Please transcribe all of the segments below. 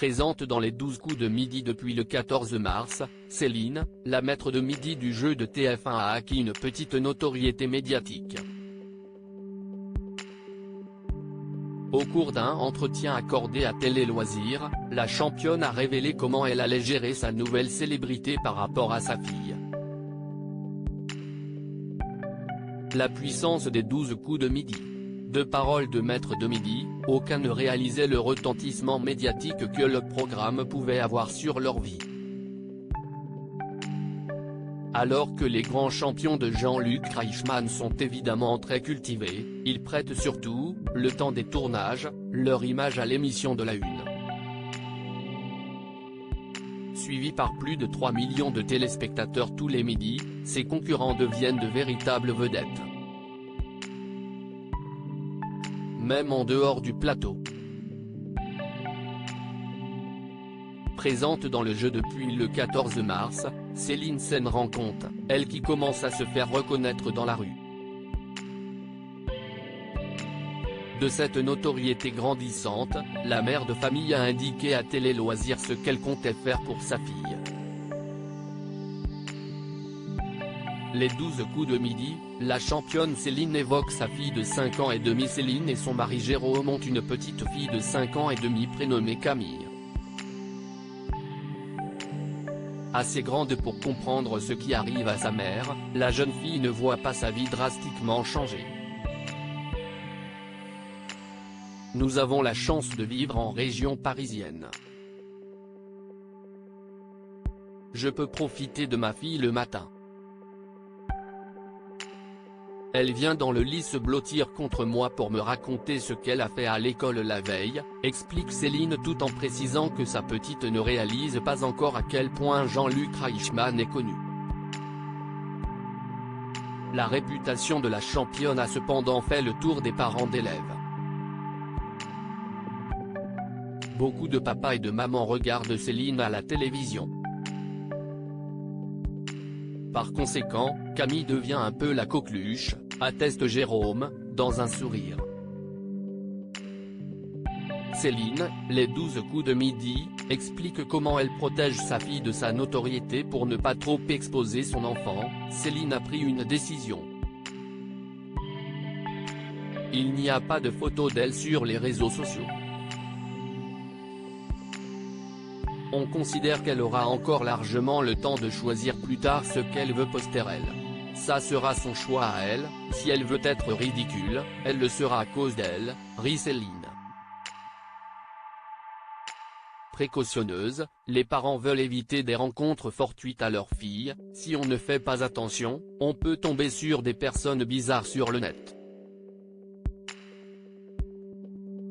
Présente dans les 12 coups de midi depuis le 14 mars, Céline, la maître de midi du jeu de TF1 a acquis une petite notoriété médiatique. Au cours d'un entretien accordé à Télé Loisirs, la championne a révélé comment elle allait gérer sa nouvelle célébrité par rapport à sa fille. La puissance des 12 coups de midi. De paroles de maître de midi, aucun ne réalisait le retentissement médiatique que le programme pouvait avoir sur leur vie. Alors que les grands champions de Jean-Luc Reichmann sont évidemment très cultivés, ils prêtent surtout, le temps des tournages, leur image à l'émission de la Une. Suivis par plus de 3 millions de téléspectateurs tous les midis, ses concurrents deviennent de véritables vedettes. Même en dehors du plateau. Présente dans le jeu depuis le 14 mars, Céline s'en rend compte, elle qui commence à se faire reconnaître dans la rue. De cette notoriété grandissante, la mère de famille a indiqué à Télé Loisirs ce qu'elle comptait faire pour sa fille. Les 12 coups de midi, la championne Céline évoque sa fille de 5 ans et demi. Céline et son mari Jérôme ont une petite fille de 5 ans et demi prénommée Camille. Assez grande pour comprendre ce qui arrive à sa mère, la jeune fille ne voit pas sa vie drastiquement changer. Nous avons la chance de vivre en région parisienne. Je peux profiter de ma fille le matin. Elle vient dans le lit se blottir contre moi pour me raconter ce qu'elle a fait à l'école la veille, explique Céline tout en précisant que sa petite ne réalise pas encore à quel point Jean-Luc Reichmann est connu. La réputation de la championne a cependant fait le tour des parents d'élèves. Beaucoup de papas et de mamans regardent Céline à la télévision. Par conséquent, Camille devient un peu la coqueluche, atteste Jérôme, dans un sourire. Céline, les 12 coups de midi, explique comment elle protège sa fille de sa notoriété pour ne pas trop exposer son enfant. Céline a pris une décision. Il n'y a pas de photo d'elle sur les réseaux sociaux. On considère qu'elle aura encore largement le temps de choisir plus tard ce qu'elle veut poster elle. Ça sera son choix à elle, si elle veut être ridicule, elle le sera à cause d'elle, rit Céline. Précautionneuse, les parents veulent éviter des rencontres fortuites à leur fille. Si on ne fait pas attention, on peut tomber sur des personnes bizarres sur le net.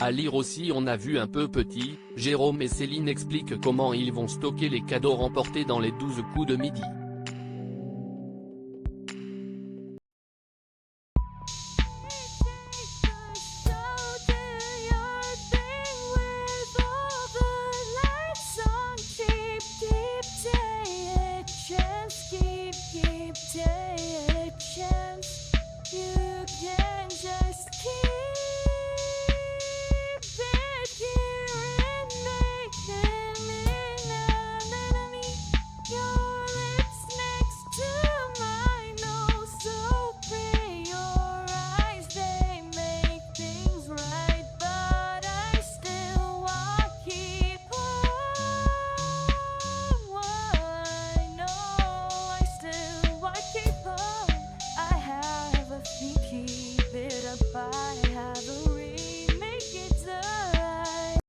À lire aussi on a vu un peu petit, Jérôme et Céline expliquent comment ils vont stocker les cadeaux remportés dans les 12 coups de midi.